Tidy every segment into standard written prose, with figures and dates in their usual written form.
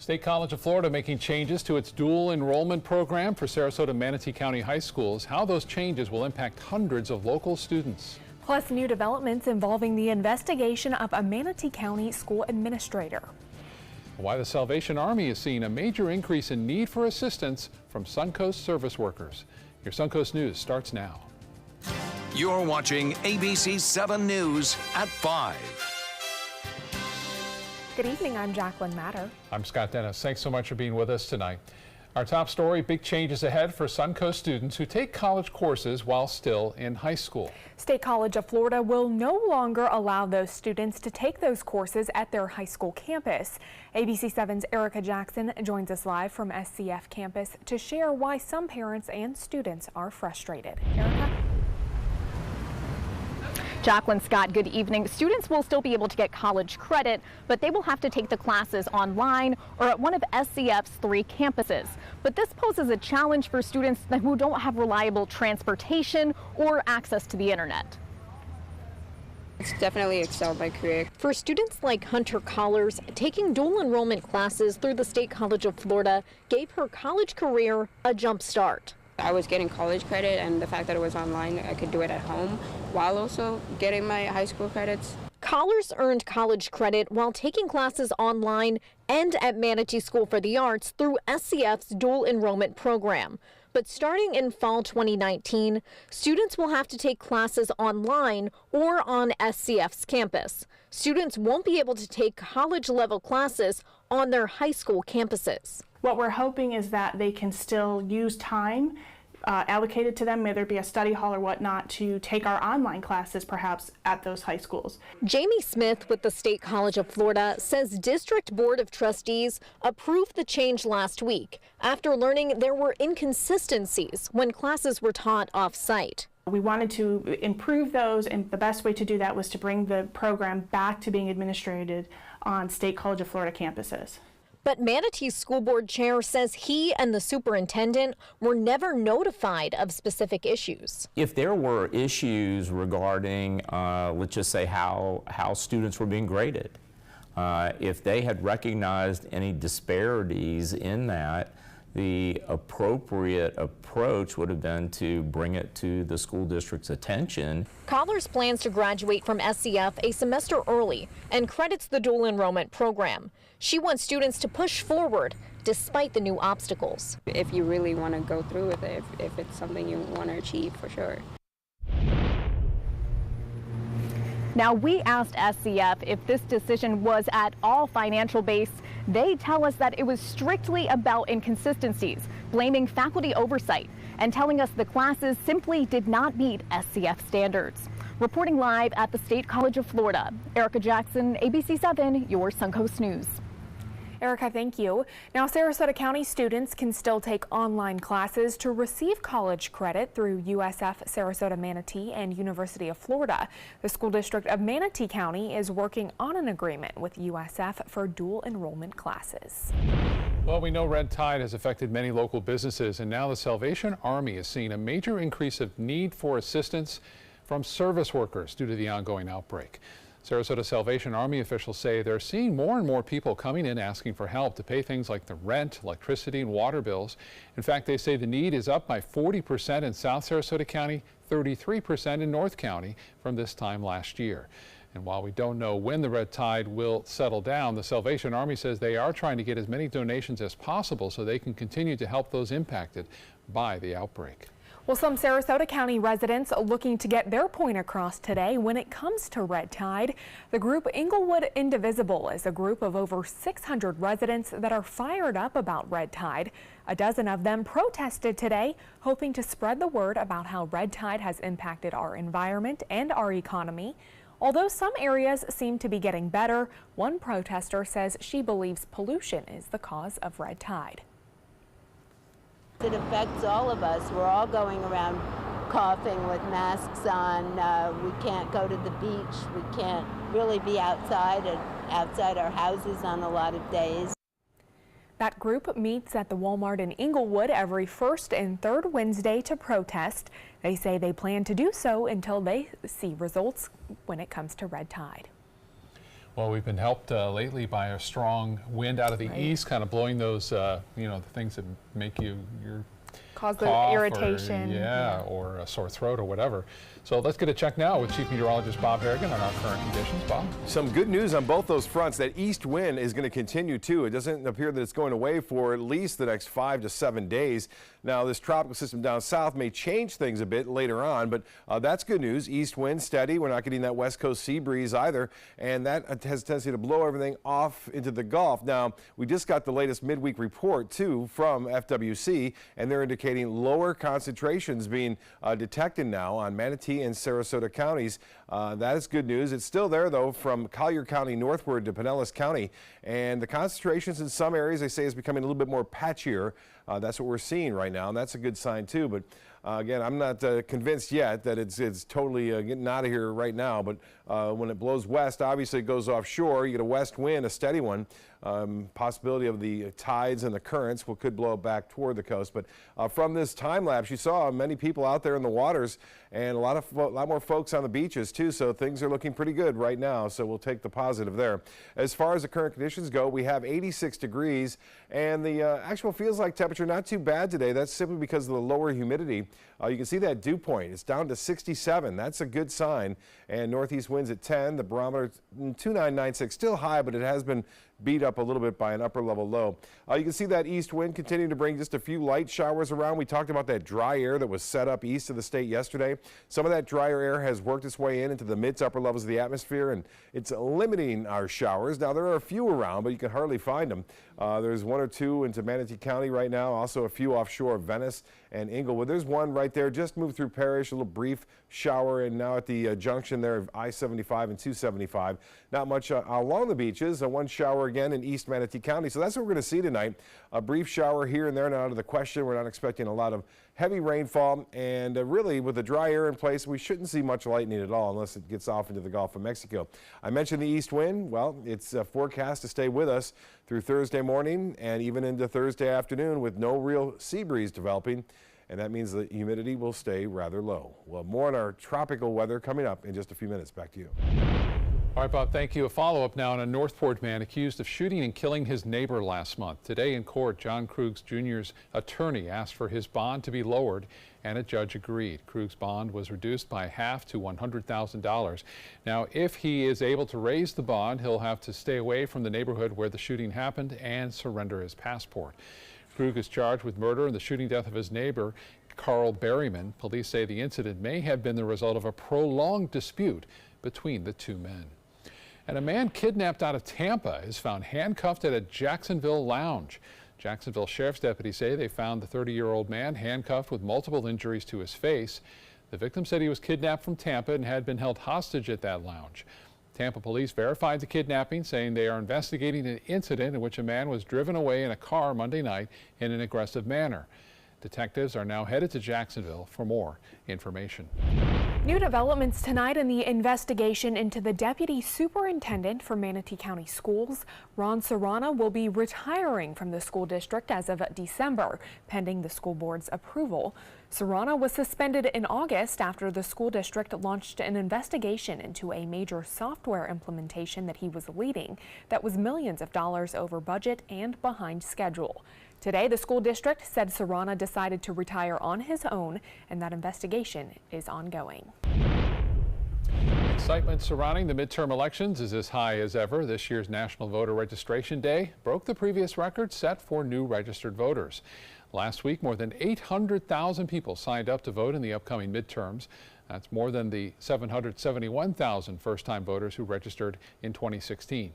State College of Florida making changes to its dual enrollment program for Sarasota Manatee County high schools. How those changes will impact hundreds of local students. Plus new developments involving the investigation of a Manatee County school administrator. Why the Salvation Army is seeing a major increase in need for assistance from Suncoast service workers. Your Suncoast News starts now. You're watching ABC 7 News at 5. Good evening, I'm Jacqueline Matter. I'm Scott Dennis. Thanks so much for being with us tonight. Our top story, big changes ahead for Suncoast students who take college courses while still in high school. State College of Florida will no longer allow those students to take those courses at their high school campus. ABC 7's Erica Jackson joins us live from SCF campus to share why some parents and students are frustrated. Erica? Jacqueline, Scott, good evening. Students will still be able to get college credit, but they will have to take the classes online or at one of SCF's 3 campuses. But this poses a challenge for students who don't have reliable transportation or access to the internet. It's definitely excelled my career. For students like Hunter Collars, taking dual enrollment classes through the State College of Florida gave her college career a jump start. I was getting college credit, and the fact that it was online, I could do it at home while also getting my high school credits. Collars earned college credit while taking classes online and at Manatee School for the Arts through SCF's dual enrollment program. But starting in fall 2019, students will have to take classes online or on SCF's campus. Students won't be able to take college-level classes on their high school campuses. What we're hoping is that they can still use time allocated to them, whether it be a study hall or whatnot, to take our online classes perhaps at those high schools. Jamie Smith with the State College of Florida says District Board of Trustees approved the change last week after learning there were inconsistencies when classes were taught off-site. We wanted to improve those, and the best way to do that was to bring the program back to being administered on State College of Florida campuses. But Manatee's school board chair says he and the superintendent were never notified of specific issues. If there were issues regarding, let's just say, how students were being graded, if they had recognized any disparities in that, the appropriate approach would have been to bring it to the school district's attention. Collars plans to graduate from SCF a semester early and credits the dual enrollment program. She wants students to push forward despite the new obstacles. If you really want to go through with it, if it's something you want to achieve, for sure. Now, we asked SCF if this decision was at all financial based. They tell us that it was strictly about inconsistencies, blaming faculty oversight and telling us the classes simply did not meet SCF standards. Reporting live at the State College of Florida, Erica Jackson, ABC 7, your Suncoast News. Erica, thank you. Now, Sarasota County students can still take online classes to receive college credit through USF Sarasota Manatee and University of Florida. The school district of Manatee County is working on an agreement with USF for dual enrollment classes. Well, we know red tide has affected many local businesses, and now the Salvation Army is seeing a major increase of need for assistance from service workers due to the ongoing outbreak. Sarasota Salvation Army officials say they're seeing more and more people coming in asking for help to pay things like the rent, electricity, and water bills. In fact, they say the need is up by 40% in South Sarasota County, 33% in North County from this time last year. And while we don't know when the red tide will settle down, the Salvation Army says they are trying to get as many donations as possible so they can continue to help those impacted by the outbreak. Well, some Sarasota County residents looking to get their point across today when it comes to red tide. The group Inglewood Indivisible is a group of over 600 residents that are fired up about red tide. A dozen of them protested today, hoping to spread the word about how red tide has impacted our environment and our economy. Although some areas seem to be getting better, one protester says she believes pollution is the cause of red tide. It affects all of us. We're all going around coughing with masks on. We can't go to the beach. We can't really be outside our houses on a lot of days. That group meets at the Walmart in Inglewood every first and third Wednesday to protest. They say they plan to do so until they see results when it comes to red tide. Well, we've been helped lately by a strong wind out of the east, kind of blowing those, you know, the things that make your Cause the cough irritation. or a sore throat or whatever. So let's get a check now with Chief Meteorologist Bob Harrigan on our current conditions. Bob? Some good news on both those fronts. That east wind is going to continue too. It doesn't appear that it's going away for at least the next 5 to 7 days. Now, this tropical system down south may change things a bit later on, but that's good news. East wind steady. We're not getting that west coast sea breeze either, and that has a tendency to blow everything off into the Gulf. Now, we just got the latest midweek report too from FWC, and they're indicating lower concentrations being detected now on Manatee and Sarasota counties. That is good news. It's still there though from Collier County northward to Pinellas County, and the concentrations in some areas they say is becoming a little bit more patchier. That's what we're seeing right now, and that's a good sign too. But again, I'm not convinced yet that it's totally getting out of here right now. But when it blows west, obviously it goes offshore. You get a west wind, a steady one. Possibility of the tides and the currents could blow back toward the coast. But from this time lapse, you saw many people out there in the waters and a lot more folks on the beaches too. So things are looking pretty good right now. So we'll take the positive there. As far as the current conditions go, we have 86 degrees, and the actual feels like temperature not too bad today. That's simply because of the lower humidity. You can see that dew point. It's down to 67. That's a good sign. And northeast winds at 10. The barometer 2996, still high, but it has been beat up a little bit by an upper level low. You can see that east wind continuing to bring just a few light showers around. We talked about that dry air that was set up east of the state yesterday. Some of that drier air has worked its way into the mid to upper levels of the atmosphere, and it's limiting our showers. Now, there are a few around, but you can hardly find them. There's one or two into Manatee County right now, also a few offshore of Venice and Inglewood. There's one right there, just moved through Parrish, a little brief shower, and now at the junction there of I-75 and 275. Not much along the beaches, one shower again in East Manatee County. So that's what we're going to see tonight. A brief shower here and there, not out of the question. We're not expecting a lot of heavy rainfall, and really with the dry air in place, we shouldn't see much lightning at all unless it gets off into the Gulf of Mexico. I mentioned the east wind. Well, it's forecast to stay with us through Thursday morning and even into Thursday afternoon with no real sea breeze developing, and that means the humidity will stay rather low. Well, more on our tropical weather coming up in just a few minutes. Back to you. All right, Bob, thank you. A follow-up now on a Northport man accused of shooting and killing his neighbor last month. Today in court, John Krug's Jr.'s attorney asked for his bond to be lowered, and a judge agreed. Krug's bond was reduced by half to $100,000. Now, if he is able to raise the bond, he'll have to stay away from the neighborhood where the shooting happened and surrender his passport. Krug is charged with murder and the shooting death of his neighbor, Carl Berryman. Police say the incident may have been the result of a prolonged dispute between the two men. And a man kidnapped out of Tampa is found handcuffed at a Jacksonville lounge. Jacksonville Sheriff's deputies say they found the 30-year-old man handcuffed with multiple injuries to his face. The victim said he was kidnapped from Tampa and had been held hostage at that lounge. Tampa police verified the kidnapping, saying they are investigating an incident in which a man was driven away in a car Monday night in an aggressive manner. Detectives are now headed to Jacksonville for more information. New developments tonight in the investigation into the deputy superintendent for Manatee County Schools. Ron Serrano will be retiring from the school district as of December, pending the school board's approval. Serrano was suspended in August after the school district launched an investigation into a major software implementation that he was leading that was millions of dollars over budget and behind schedule. Today, the school district said Serrano decided to retire on his own, and that investigation is ongoing. Excitement surrounding the midterm elections is as high as ever. This year's National Voter Registration Day broke the previous record set for new registered voters. Last week, more than 800,000 people signed up to vote in the upcoming midterms. That's more than the 771,000 first-time voters who registered in 2016.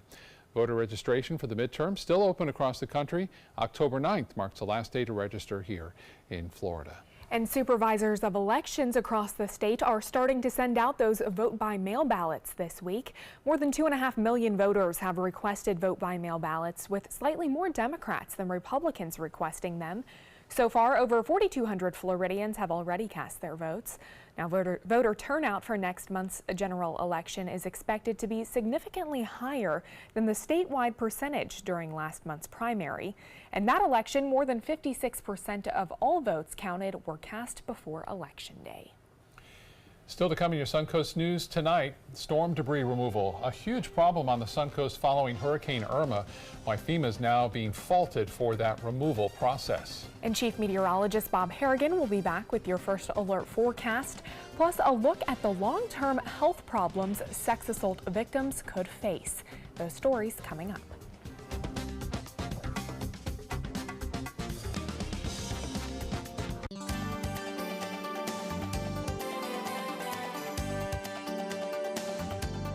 Voter registration for the midterm still open across the country. October 9th marks the last day to register here in Florida. And supervisors of elections across the state are starting to send out those vote-by-mail ballots this week. More than 2.5 million voters have requested vote-by-mail ballots, with slightly more Democrats than Republicans requesting them. So far, over 4,200 Floridians have already cast their votes. Now, voter turnout for next month's general election is expected to be significantly higher than the statewide percentage during last month's primary. And that election, more than 56% of all votes counted were cast before Election Day. Still to come in your Suncoast News tonight, storm debris removal, a huge problem on the Suncoast following Hurricane Irma, why FEMA is now being faulted for that removal process. And Chief Meteorologist Bob Harrigan will be back with your first alert forecast, plus a look at the long-term health problems sex assault victims could face. Those stories coming up.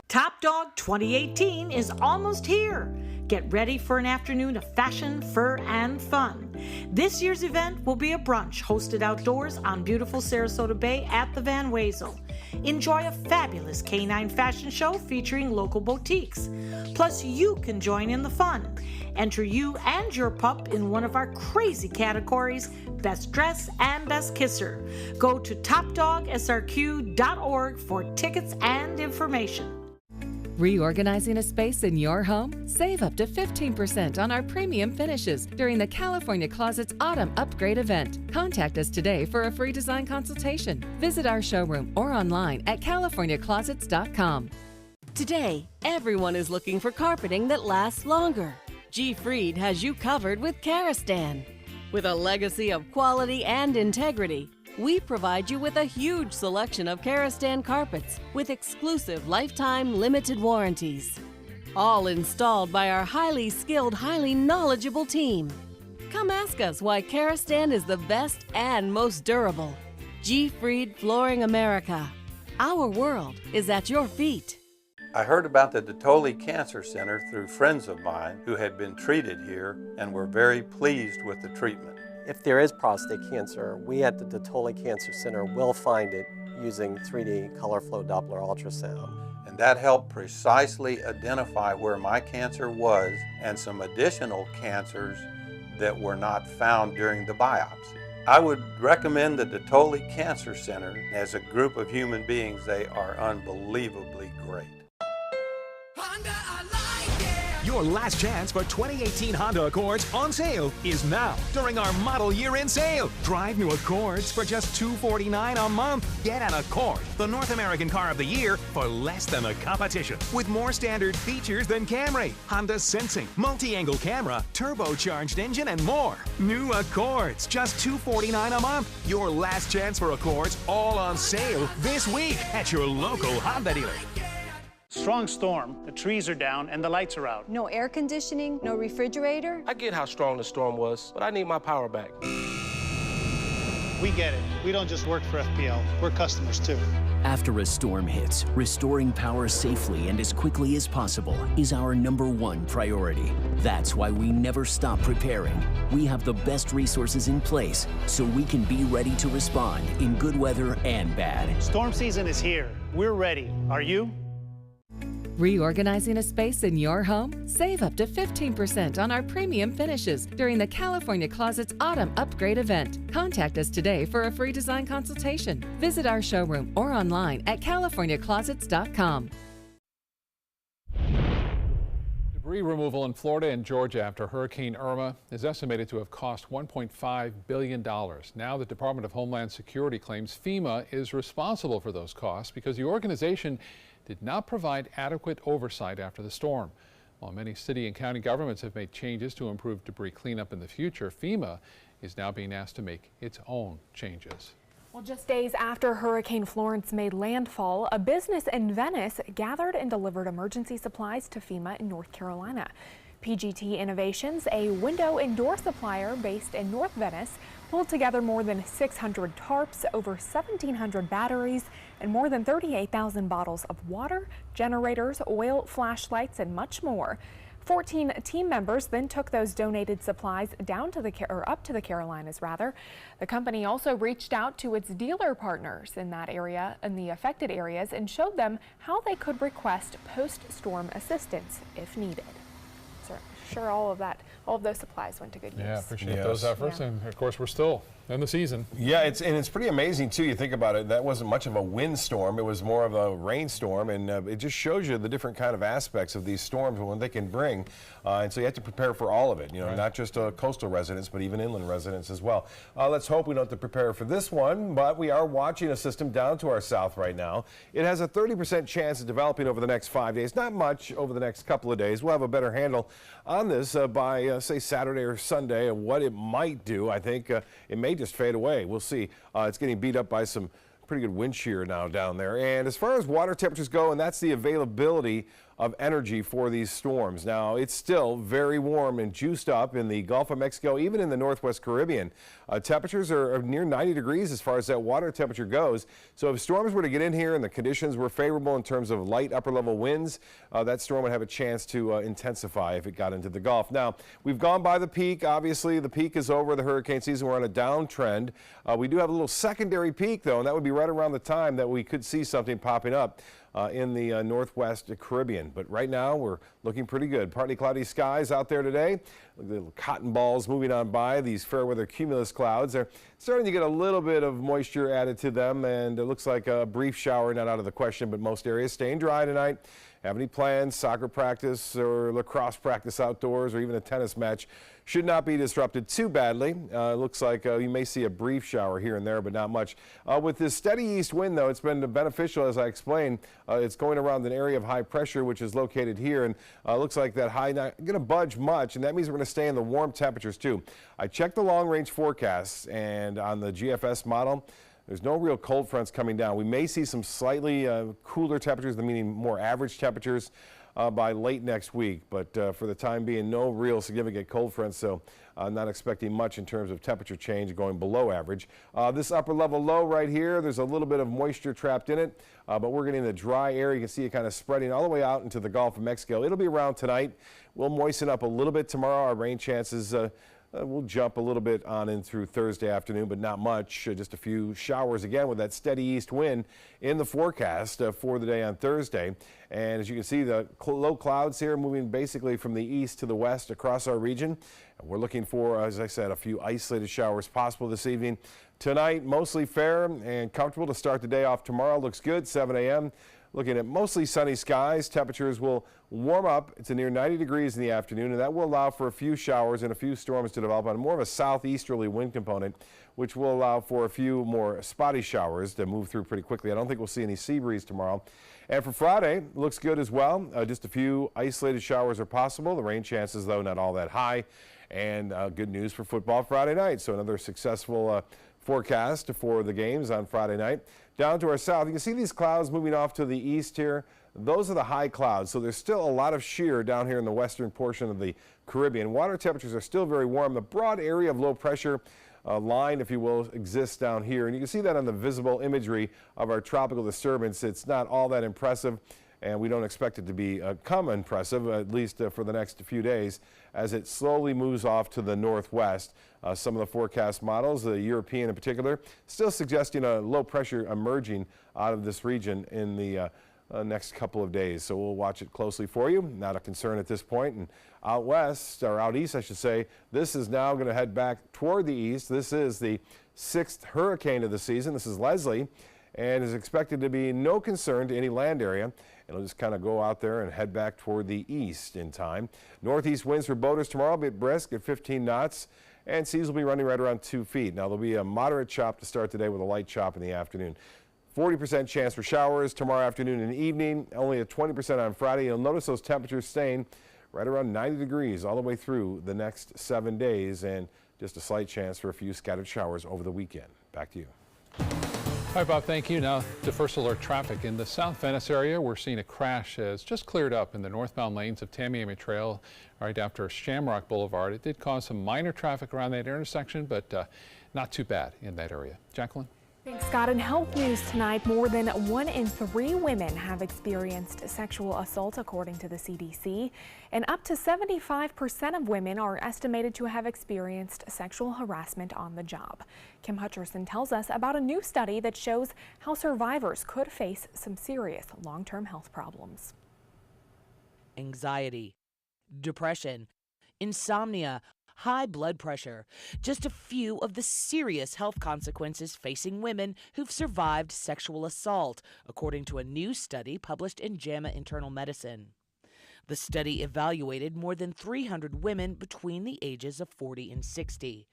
Top Dog 2018 is almost here. Get ready for an afternoon of fashion, fur, and fun. This year's event will be a brunch hosted outdoors on beautiful Sarasota Bay at the Van Wezel. Enjoy a fabulous canine fashion show featuring local boutiques. Plus, you can join in the fun. Enter you and your pup in one of our crazy categories, Best Dress and Best Kisser. Go to topdogsrq.org for tickets and information. Reorganizing a space in your home? Save up to 15% on our premium finishes during the California Closets Autumn Upgrade event. Contact us today for a free design consultation. Visit our showroom or online at californiaclosets.com. Today, everyone is looking for carpeting that lasts longer. G. Fried has you covered with Karastan. With a legacy of quality and integrity, we provide you with a huge selection of Karastan carpets with exclusive lifetime limited warranties. All installed by our highly skilled, highly knowledgeable team. Come ask us why Karastan is the best and most durable. G. Fried Flooring America. Our world is at your feet. I heard about the Detoli Cancer Center through friends of mine who had been treated here and were very pleased with the treatment. If there is prostate cancer, we at the Detoli Cancer Center will find it using 3D color flow Doppler ultrasound. And that helped precisely identify where my cancer was and some additional cancers that were not found during the biopsy. I would recommend the Detoli Cancer Center. As a group of human beings, they are unbelievably great. Your last chance for 2018 Honda Accords on sale is now during our model year-end sale. Drive new Accords for just $249 a month. Get an Accord, the North American car of the year, for less than the competition. With more standard features than Camry, Honda Sensing, multi-angle camera, turbocharged engine, and more. New Accords, just $249 a month. Your last chance for Accords, all on sale this week at your local Honda dealer. Strong storm, the trees are down and the lights are out. No air conditioning, no refrigerator. I get how strong the storm was, but I need my power back. We get it. We don't just work for FPL, we're customers too. After a storm hits, restoring power safely and as quickly as possible is our #1 priority. That's why we never stop preparing. We have the best resources in place so we can be ready to respond in good weather and bad. Storm season is here. We're ready. Are you? Reorganizing a space in your home? Save up to 15% on our premium finishes during the California Closets Autumn Upgrade event. Contact us today for a free design consultation. Visit our showroom or online at californiaclosets.com. Debris removal in Florida and Georgia after Hurricane Irma is estimated to have cost $1.5 billion. Now the Department of Homeland Security claims FEMA is responsible for those costs because the organization did not provide adequate oversight after the storm. While many city and county governments have made changes to improve debris cleanup in the future, FEMA is now being asked to make its own changes. Well, just days after Hurricane Florence made landfall, a business in Venice gathered and delivered emergency supplies to FEMA in North Carolina. PGT Innovations, a window and door supplier based in North Venice, pulled together more than 600 tarps, over 1,700 batteries, and more than 38,000 bottles of water, generators, oil, flashlights, and much more. 14 team members then took those donated supplies down to up to the Carolinas, rather. The company also reached out to its dealer partners in that area, in the affected areas, and showed them how they could request post-storm assistance if needed. sure all of those supplies went to good use. Yeah, appreciate those efforts. Yeah. And of course, we're still in the season. Yeah, it's pretty amazing too. You think about it, that wasn't much of a windstorm. It was more of a rainstorm, and it just shows you the different kind of aspects of these storms and what they can bring. And so you have to prepare for all of it, not just coastal residents, but even inland residents as well. Let's hope we don't have to prepare for this one, but we are watching a system down to our south right now. It has a 30% chance of developing over the next 5 days. Not much over the next couple of days. We'll have a better handle on this by, say, Saturday or Sunday of what it might do. I think it may just fade away. We'll see. It's getting beat up by some pretty good wind shear now down there. And as far as water temperatures go, and that's the availability of energy for these storms. Now, it's still very warm and juiced up in the Gulf of Mexico, even in the Northwest Caribbean. Temperatures are near 90 degrees as far as that water temperature goes. So if storms were to get in here and the conditions were favorable in terms of light upper level winds, that storm would have a chance to intensify if it got into the Gulf. Now, we've gone by the peak. Obviously, the peak is over the hurricane season. We're on a downtrend. We do have a little secondary peak, though, and that would be right around the time that we could see something popping up in the Northwest Caribbean. But right now, we're looking pretty good. Partly cloudy skies out there today. Little cotton balls moving on by. These fair weather cumulus clouds are starting to get a little bit of moisture added to them, and it looks like a brief shower, not out of the question, but most areas staying dry tonight. Have any plans, soccer practice or lacrosse practice outdoors, or even a tennis match should not be disrupted too badly. It looks like you may see a brief shower here and there, but not much. With this steady east wind, though, it's been beneficial, as I explained. It's going around an area of high pressure, which is located here, and looks like that high not going to budge much, and that means we're going to stay in the warm temperatures, too. I checked the long-range forecasts, and on the GFS model, there's no real cold fronts coming down. We may see some slightly cooler temperatures, meaning more average temperatures by late next week. But for the time being, no real significant cold fronts, so not expecting much in terms of temperature change going below average. This upper level low right here, there's a little bit of moisture trapped in it, but we're getting the dry air. You can see it kind of spreading all the way out into the Gulf of Mexico. It'll be around tonight. We'll moisten up a little bit tomorrow. Our rain chances will jump a little bit on in through Thursday afternoon, but not much. Just a few showers again with that steady east wind in the forecast for the day on Thursday. And as you can see, the low clouds here moving basically from the east to the west across our region. And we're looking for, as I said, a few isolated showers possible this evening. Tonight, mostly fair and comfortable to start the day off. Tomorrow looks good, 7 a.m. Looking at mostly sunny skies. Temperatures will warm up to near 90 degrees in the afternoon, and that will allow for a few showers and a few storms to develop on more of a southeasterly wind component, which will allow for a few more spotty showers to move through pretty quickly. I don't think we'll see any sea breeze tomorrow. And for Friday, looks good as well. Just a few isolated showers are possible. The rain chances, though, not all that high. And good news for football Friday night. So another successful forecast for the games on Friday night. Down to our south, you can see these clouds moving off to the east here. Those are the high clouds, so there's still a lot of shear down here in the western portion of the Caribbean. Water temperatures are still very warm. The broad area of low pressure line, if you will, exists down here, and you can see that on the visible imagery of our tropical disturbance. It's not all that impressive, and we don't expect it to become impressive, at least for the next few days, as it slowly moves off to the northwest. Some of the forecast models, the European in particular, still suggesting a low pressure emerging out of this region in the next couple of days. So we'll watch it closely for you. Not a concern at this point. And out west, or out east, I should say, this is now going to head back toward the east. This is the 6th hurricane of the season. This is Leslie, and is expected to be no concern to any land area. It'll just kind of go out there and head back toward the east in time. Northeast winds for boaters tomorrow will be brisk at 15 knots, and seas will be running right around 2 feet. Now, there'll be a moderate chop to start the day with a light chop in the afternoon. 40% chance for showers tomorrow afternoon and evening, only a 20% on Friday. You'll notice those temperatures staying right around 90 degrees all the way through the next 7 days, and just a slight chance for a few scattered showers over the weekend. Back to you. All right, Bob, thank you. Now to First Alert traffic. In the South Venice area, we're seeing a crash has just cleared up in the northbound lanes of Tamiami Trail right after Shamrock Boulevard. It did cause some minor traffic around that intersection, but not too bad in that area. Jacqueline? Thanks, Scott. In health news tonight, more than 1 in 3 women have experienced sexual assault, according to the CDC. And up to 75% of women are estimated to have experienced sexual harassment on the job. Kim Hutcherson tells us about a new study that shows how survivors could face some serious long-term health problems. Anxiety, depression, insomnia, high blood pressure. Just a few of the serious health consequences facing women who've survived sexual assault, according to a new study published in JAMA Internal Medicine. The study evaluated more than 300 women between the ages of 40 and 60.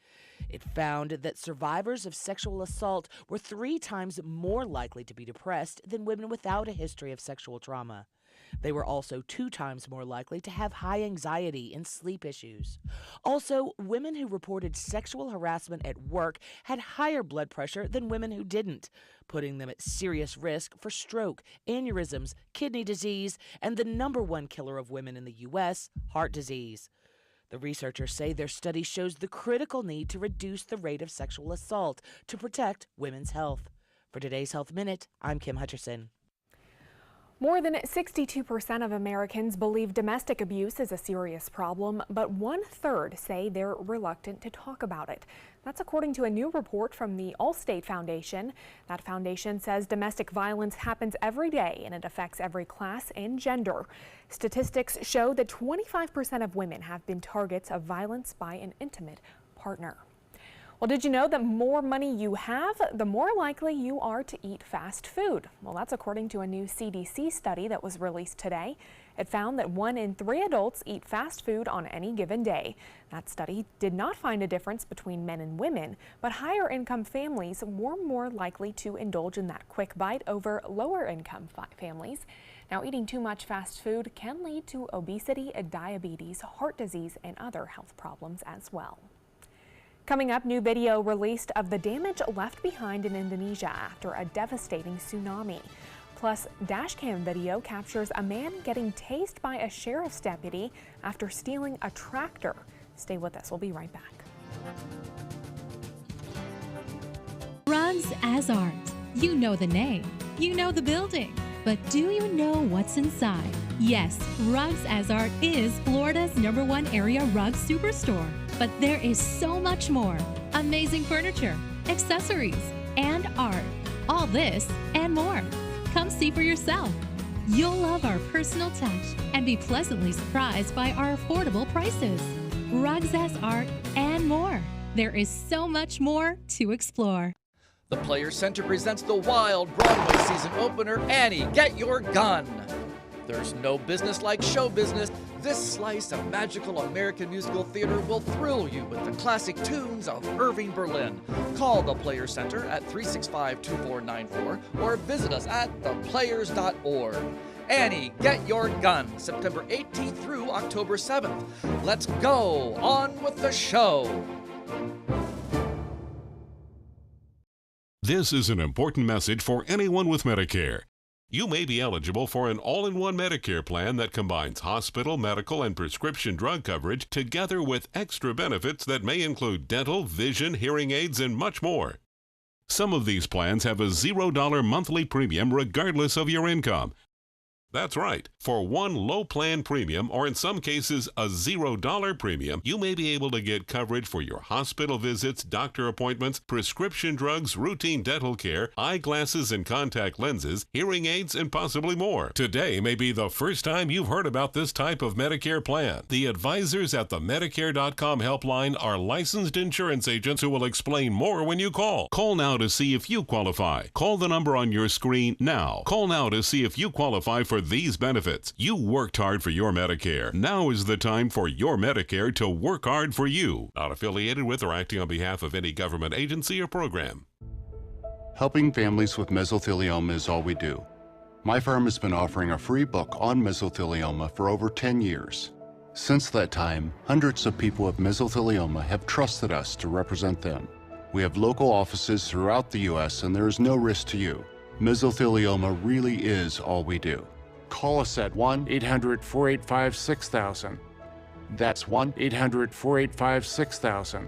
It found that survivors of sexual assault were 3 times more likely to be depressed than women without a history of sexual trauma. They were also 2 times more likely to have high anxiety and sleep issues. Also, women who reported sexual harassment at work had higher blood pressure than women who didn't, putting them at serious risk for stroke, aneurysms, kidney disease, and the #1 killer of women in the U.S., heart disease. The researchers say their study shows the critical need to reduce the rate of sexual assault to protect women's health. For today's Health Minute, I'm Kim Hutcherson. More than 62% of Americans believe domestic abuse is a serious problem, but 1/3 say they're reluctant to talk about it. That's according to a new report from the Allstate Foundation. That foundation says domestic violence happens every day and it affects every class and gender. Statistics show that 25% of women have been targets of violence by an intimate partner. Well, did you know that more money you have, the more likely you are to eat fast food? Well, that's according to a new CDC study that was released today. It found that 1 in 3 adults eat fast food on any given day. That study did not find a difference between men and women, but higher income families were more likely to indulge in that quick bite over lower income families. Now, eating too much fast food can lead to obesity, diabetes, heart disease, and other health problems as well. Coming up, new video released of the damage left behind in Indonesia after a devastating tsunami. Plus, dashcam video captures a man getting tased by a sheriff's deputy after stealing a tractor. Stay with us, we'll be right back. Rugs as Art. You know the name, you know the building, but do you know what's inside? Yes, Rugs as Art is Florida's #1 area rug superstore. But there is so much more. Amazing furniture, accessories, and art. All this and more. Come see for yourself. You'll love our personal touch and be pleasantly surprised by our affordable prices. Rugs as Art and more. There is so much more to explore. The Players Center presents the wild Broadway season opener, Annie, Get Your Gun. There's no business like show business. This slice of magical American musical theater will thrill you with the classic tunes of Irving Berlin. Call the Players Center at 365-2494 or visit us at theplayers.org. Annie, Get Your Gun, September 18th through October 7th. Let's go on with the show. This is an important message for anyone with Medicare. You may be eligible for an all-in-one Medicare plan that combines hospital, medical, and prescription drug coverage together with extra benefits that may include dental, vision, hearing aids, and much more. Some of these plans have a $0 monthly premium regardless of your income. That's right. For one low plan premium, or in some cases a $0 premium, you may be able to get coverage for your hospital visits, doctor appointments, prescription drugs, routine dental care, eyeglasses and contact lenses, hearing aids, and possibly more. Today may be the first time you've heard about this type of Medicare plan. The advisors at the Medicare.com helpline are licensed insurance agents who will explain more when you call. Call now to see if you qualify. Call the number on your screen now. Call now to see if you qualify for these benefits. You worked hard for your Medicare. Now is the time for your Medicare to work hard for you. Not affiliated with or acting on behalf of any government agency or program. Helping families with mesothelioma is all we do. My firm has been offering a free book on mesothelioma for over 10 years. Since that time, hundreds of people with mesothelioma have trusted us to represent them. We have local offices throughout the U.S. and there is no risk to you. Mesothelioma really is all we do. Call us at 1-800-485-6000. That's 1-800-485-6000.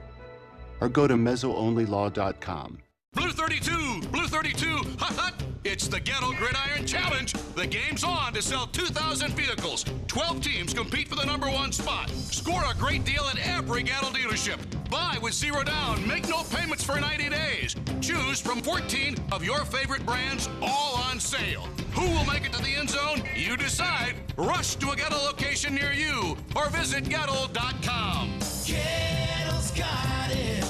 Or go to mesoonlylaw.com. Blue 32! Blue 32! Hut hut! It's the Ghetto Gridiron Challenge! The game's on to sell 2,000 vehicles. 12 teams compete for the #1 spot. Score a great deal at every Opry Gatto dealership. Buy with 0 down. Make no payments for 90 days. Choose from 14 of your favorite brands, all on sale. Who will make it to the end zone? You decide. Rush to a Gatto location near you or visit Gatto.com. Gatto's got it.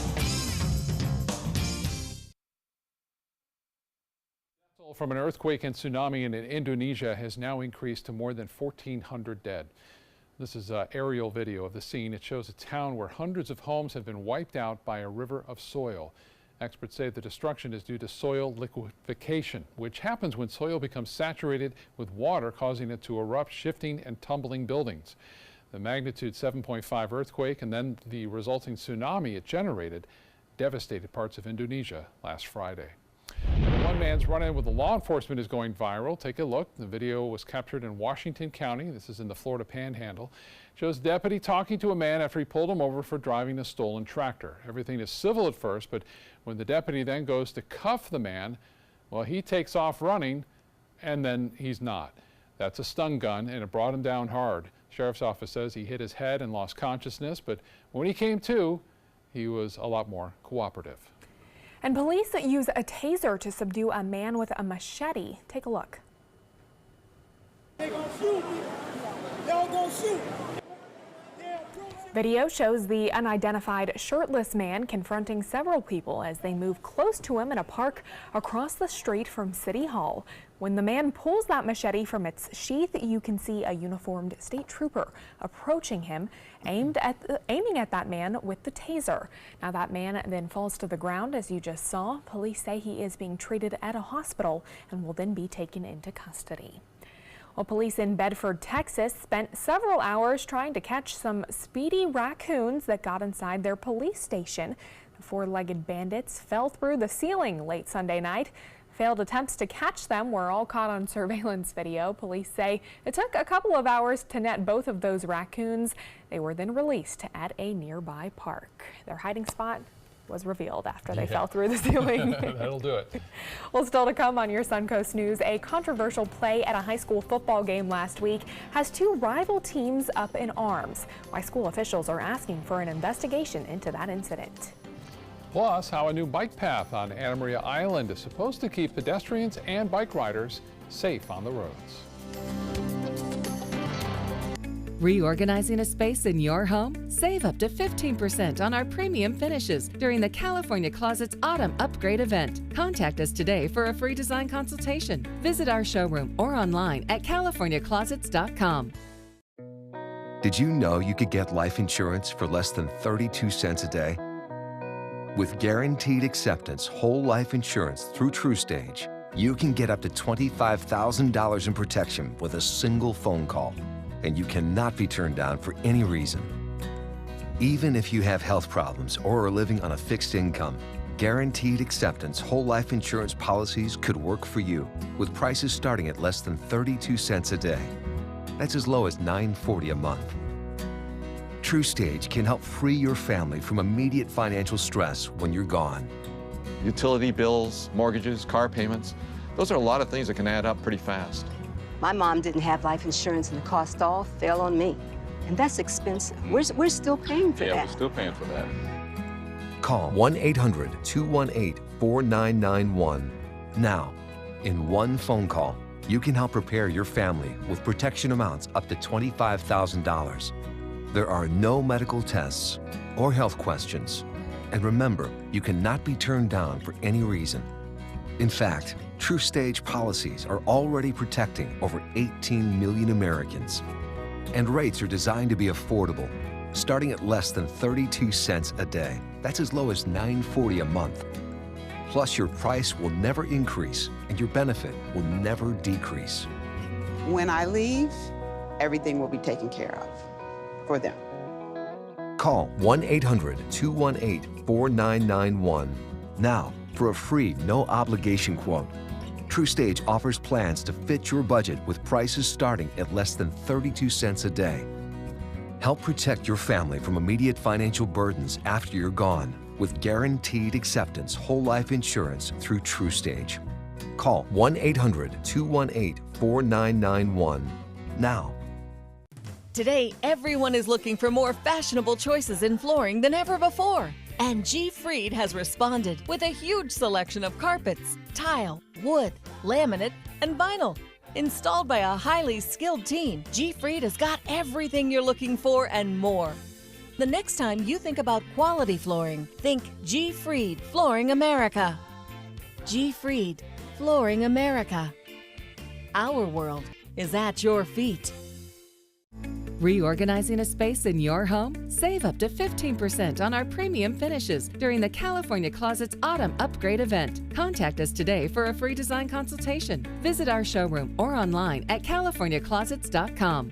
From an earthquake and tsunami in Indonesia has now increased to more than 1,400 dead. This is aerial video of the scene. It shows a town where hundreds of homes have been wiped out by a river of soil. Experts say the destruction is due to soil liquefaction, which happens when soil becomes saturated with water, causing it to erupt, shifting and tumbling buildings. The magnitude 7.5 earthquake and then the resulting tsunami it generated devastated parts of Indonesia last Friday. One man's run-in with the law enforcement is going viral. Take a look. The video was captured in Washington County. This is in the Florida Panhandle. Shows a deputy talking to a man after he pulled him over for driving a stolen tractor. Everything is civil at first, but when the deputy then goes to cuff the man, well, he takes off running, and then he's not. That's a stun gun, and it brought him down hard. Sheriff's office says he hit his head and lost consciousness, but when he came to, he was a lot more cooperative. And police use a taser to subdue a man with a machete. Take a look. They gonna shoot me. Y'all gonna shoot. Video shows the unidentified shirtless man confronting several people as they move close to him in a park across the street from City Hall. When the man pulls that machete from its sheath, you can see a uniformed state trooper approaching him, aiming at that man with the taser. Now that man then falls to the ground, as you just saw. Police say he is being treated at a hospital and will then be taken into custody. Well, police in Bedford, Texas spent several hours trying to catch some speedy raccoons that got inside their police station. The four-legged bandits fell through the ceiling late Sunday night. Failed attempts to catch them were all caught on surveillance video. Police say it took a couple of hours to net both of those raccoons. They were then released at a nearby park. Their hiding spot was revealed after they fell through the ceiling. That'll do it. Well, still to come on your Suncoast News, a controversial play at a high school football game last week has two rival teams up in arms. Why school officials are asking for an investigation into that incident. Plus, how a new bike path on Anna Maria Island is supposed to keep pedestrians and bike riders safe on the roads. Reorganizing a space in your home? Save up to 15% on our premium finishes during the California Closets Autumn Upgrade event. Contact us today for a free design consultation. Visit our showroom or online at californiaclosets.com. Did you know you could get life insurance for less than 32 cents a day? With guaranteed acceptance whole life insurance through TruStage, you can get up to $25,000 in protection with a single phone call. And you cannot be turned down for any reason. Even if you have health problems or are living on a fixed income, guaranteed acceptance whole life insurance policies could work for you with prices starting at less than 32 cents a day. That's as low as $9.40 a month. TruStage can help free your family from immediate financial stress when you're gone. Utility bills, mortgages, car payments, those are a lot of things that can add up pretty fast. My mom didn't have life insurance and the cost all fell on me. And that's expensive. We're still paying for that. Yeah, we're still paying for that. Call 1-800-218-4991 now. In one phone call, you can help prepare your family with protection amounts up to $25,000. There are no medical tests or health questions. And remember, you cannot be turned down for any reason. In fact, TruStage policies are already protecting over 18 million Americans. And rates are designed to be affordable, starting at less than 32 cents a day. That's as low as $9.40 a month. Plus, your price will never increase and your benefit will never decrease. When I leave, everything will be taken care of for them. Call 1-800-218-4991 now for a free, no-obligation quote. TruStage offers plans to fit your budget with prices starting at less than 32 cents a day. Help protect your family from immediate financial burdens after you're gone with guaranteed acceptance whole life insurance through TruStage. Call 1-800-218-4991 now. Today, everyone is looking for more fashionable choices in flooring than ever before. And G. Fried has responded with a huge selection of carpets, tile, wood, laminate, and vinyl. Installed by a highly skilled team, G. Fried has got everything you're looking for and more. The next time you think about quality flooring, think G. Fried Flooring America. G. Fried Flooring America. Our world is at your feet. Reorganizing a space in your home? Save up to 15% on our premium finishes during the California Closets Autumn Upgrade event. Contact us today for a free design consultation. Visit our showroom or online at californiaclosets.com.